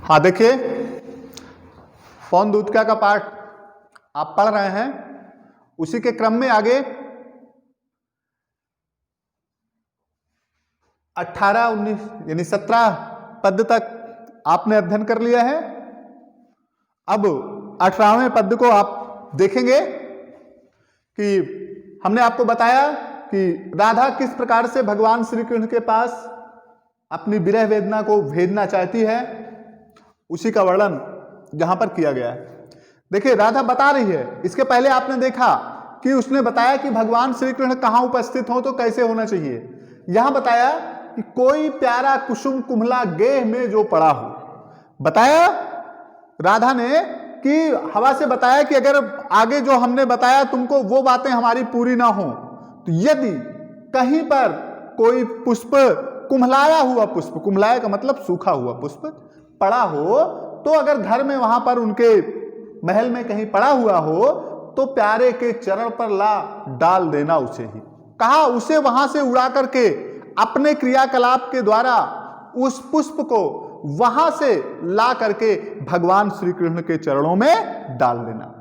हाँ देखिए, पौन दूतिका का पाठ आप पढ़ रहे हैं, उसी के क्रम में आगे 18, 19 यानी 17 पद तक आपने अध्ययन कर लिया है। अब 18वें पद को आप देखेंगे कि हमने आपको बताया कि राधा किस प्रकार से भगवान श्री कृष्ण के पास अपनी विरह वेदना को भेजना चाहती है, उसी का वर्णन यहां पर किया गया है। देखिए, राधा बता रही है, इसके पहले आपने देखा कि उसने बताया कि भगवान श्री कृष्ण कहां उपस्थित हो तो कैसे होना चाहिए। यहां बताया कि कोई प्यारा कुसुम कुम्हला गेह में जो पड़ा हो। बताया राधा ने कि हवा से बताया कि अगर आगे जो हमने बताया तुमको वो बातें हमारी पूरी ना हो, तो यदि कहीं पर कोई पुष्प, कुम्हलाया हुआ पुष्प, कुम्हलाया का मतलब सूखा हुआ पुष्प पड़ा हो, तो अगर घर में वहां पर उनके महल में कहीं पड़ा हुआ हो तो प्यारे के चरण पर ला डाल देना उसे ही। कहा उसे वहां से उड़ा करके अपने क्रियाकलाप के द्वारा उस पुष्प को वहां से ला करके भगवान श्री कृष्ण के चरणों में डाल देना।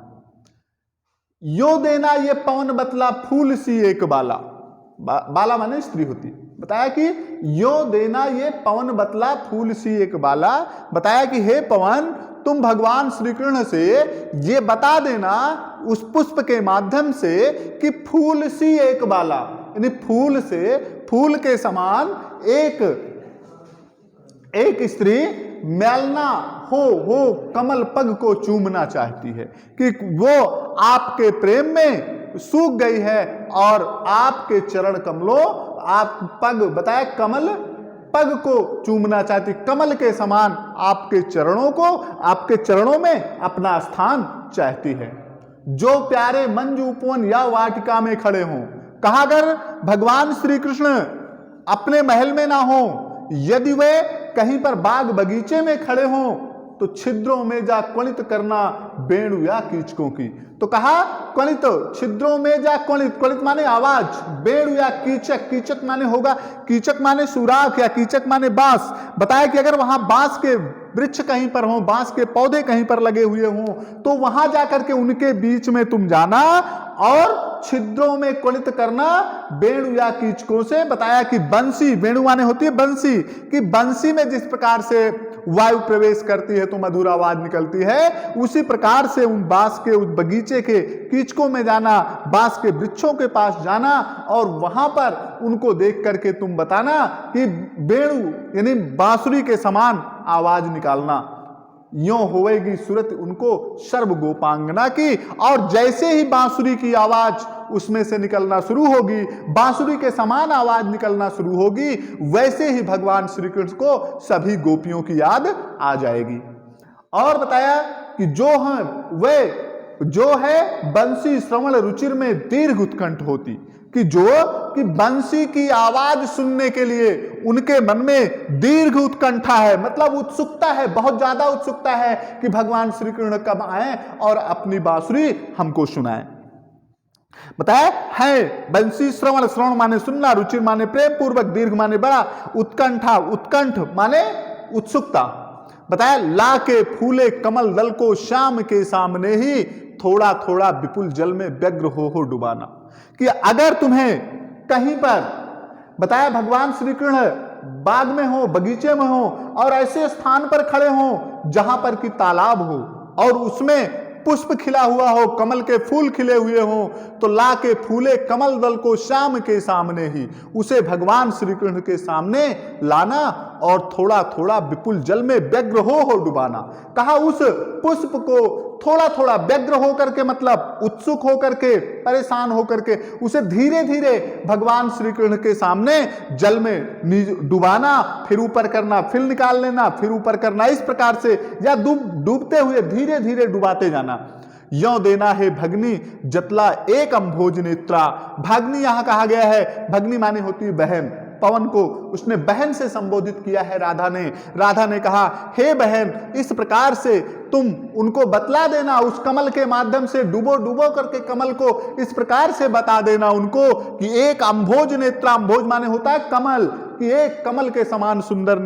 यो देना ये पवन बतला फूल सी एक बाला, बाला माने स्त्री होती। बताया कि यो देना ये पवन बतला फूल सी एक बाला। बताया कि हे पवन, तुम भगवान श्री कृष्ण से ये बता देना उस पुष्प के माध्यम से कि फूल सी एक बाला, यानी फूल से, फूल के समान एक स्त्री मैलना हो कमल पग को चूमना चाहती है, कि वो आपके प्रेम में सूख गई है और आपके चरण कमलों, आप पग, बताया कमल पग को चूमना चाहती, कमल के समान आपके चरणों को, आपके चरणों में अपना स्थान चाहती है। जो प्यारे मंजू उपवन या वाटिका में खड़े हों। कहा अगर भगवान श्री कृष्ण अपने महल में ना हो, यदि वे कहीं पर बाग बगीचे में खड़े हों, तो छिद्रों में जा क्वलित करना बेणु या कीचकों की। तो कहा क्वलित, छिद्रों में जा क्वलित, क्वलित माने आवाज, बेणु या कीचक, कीचक माने होगा, कीचक माने सुराख या कीचक माने बांस। बताया कि अगर वहां बांस के वृक्ष कहीं पर हो, बांस के पौधे कहीं पर लगे हुए हों, तो वहां जाकर के उनके बीच में तुम जाना और छिद्रों में क्वलित करना बेणु या कीचकों से। बताया कि बंसी, बेणु माने होती है बंसी, कि बंसी में जिस प्रकार से वायु प्रवेश करती है तो मधुर आवाज निकलती है, उसी प्रकार से उन बांस के, उस बगीचे के कीचकों में जाना, बांस के वृक्षों के पास जाना और वहां पर उनको देख करके तुम बताना कि बेणु यानी बांसुरी के समान आवाज निकालना। यों होवेगी सूरत उनको सर्व गोपांगना की। और जैसे ही बांसुरी की आवाज उसमें से निकलना शुरू होगी, बांसुरी के समान आवाज निकलना शुरू होगी, वैसे ही भगवान श्री कृष्ण को सभी गोपियों की याद आ जाएगी। और बताया कि जो है वे, जो है बंसी श्रवण रुचिर में दीर्घ उत्कंठ होती, कि जो कि बंसी की आवाज सुनने के लिए उनके मन में दीर्घ उत्कंठा है, मतलब उत्सुकता है, बहुत ज्यादा उत्सुकता है कि भगवान श्री कृष्ण कब आए और अपनी बांसुरी हमको सुनाए। बताया है बंसी श्रवण, श्रवण माने सुनना, रुचिर माने प्रेम पूर्वक, दीर्घ माने बड़ा, उत्कंठा, उत्कंठ माने उत्सुकता। बताया ला के फूले कमल दल को श्याम के सामने ही थोड़ा थोड़ा विपुल जल में व्यग्र हो डुबाना। कि अगर तुम्हें कहीं पर, बताया भगवान श्री कृष्ण बाग में हो, बगीचे में हो और ऐसे स्थान पर खड़े हो जहां पर कि तालाब हो और उसमें पुष्प खिला हुआ हो, कमल के फूल खिले हुए हो, तो ला के फूले कमल दल को श्याम के सामने ही, उसे भगवान श्री कृष्ण के सामने लाना और थोड़ा थोड़ा विपुल जल में व्यग्र हो डुबाना। कहा उस पुष्प को थोड़ा थोड़ा व्यग्र होकर के, मतलब उत्सुक होकर के, परेशान होकर के, उसे धीरे धीरे भगवान श्री कृष्ण के सामने जल में डुबाना, फिर ऊपर करना, फिर निकाल लेना, फिर ऊपर करना, इस प्रकार से, या डूबते हुए धीरे धीरे डुबाते जाना। यों देना है भगनी जतला एक अम्भोज नेत्रा। भगनी यहां कहा गया है, भगनी माने होती है बहन। पवन को उसने बहन से संबोधित किया है राधा ने। राधा ने कहा हे बहन, इस प्रकार से तुम उनको बतला देना, उस कमल के माध्यम से डूबो डूबो करके कमल को इस प्रकार से बता देना उनको कि एक अम्भोज नेत्रा, अम्भोज माने होता है कमल, कि एक कमल के समान सुंदर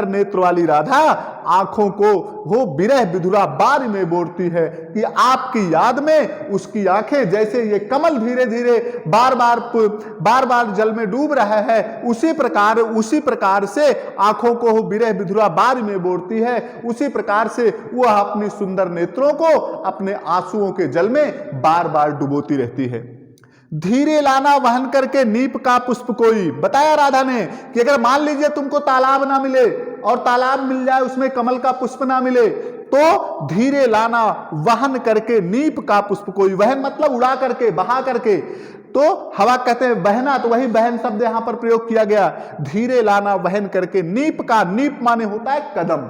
नेत्र वाली राधा आंखों को वो विरह विधुरा बारी में बोरती है कि आपकी याद में उसकी आंखें जैसे ये कमल धीरे धीरे बार बार जल में डूब रहा है, उसी प्रकार से आंखों को वो विरह विधुरा बारी में बोरती है। उसी प्रकार से वह अपनी सुंदर नेत्रों को अपने आंसुओं के जल में बार बार डुबोती रहती है। धीरे लाना वहन करके नीप का पुष्प कोई, बताया राधा ने कि अगर मान लीजिए तुमको तालाब ना मिले और तालाब मिल जाए उसमें कमल का पुष्प ना मिले, तो धीरे लाना वहन करके नीप का पुष्प कोई। वहन मतलब उड़ा करके, बहा करके, तो हवा कहते हैं बहना, तो वही बहन शब्द यहां पर प्रयोग किया गया। धीरे लाना वहन करके नीप का, नीप माने होता है कदम।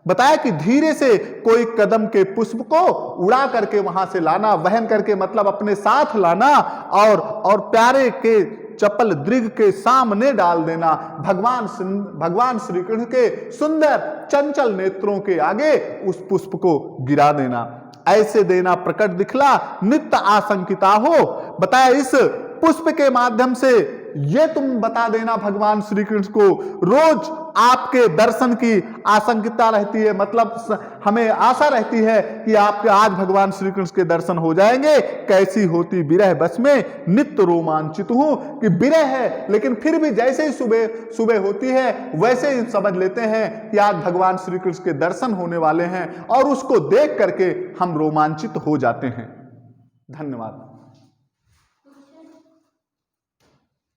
बताया कि धीरे से कोई कदम के पुष्प को उड़ा करके वहां से लाना, वहन करके मतलब अपने साथ लाना और प्यारे के चपल दृग के सामने डाल देना। भगवान श्री कृष्ण के सुंदर चंचल नेत्रों के आगे उस पुष्प को गिरा देना। ऐसे देना प्रकट दिखला नित्य आशंकिता हो। बताया इस पुष्प के माध्यम से ये तुम बता देना भगवान श्री कृष्ण को, रोज आपके दर्शन की आशंकिता रहती है, मतलब हमें आशा रहती है कि आपके आज भगवान श्री कृष्ण के दर्शन हो जाएंगे। कैसी होती विरह बस में नित्य रोमांचित हूं, कि विरह है लेकिन फिर भी जैसे ही सुबह होती है वैसे ही समझ लेते हैं कि आज भगवान श्री कृष्ण के दर्शन होने वाले हैं और उसको देख करके हम रोमांचित हो जाते हैं। धन्यवाद।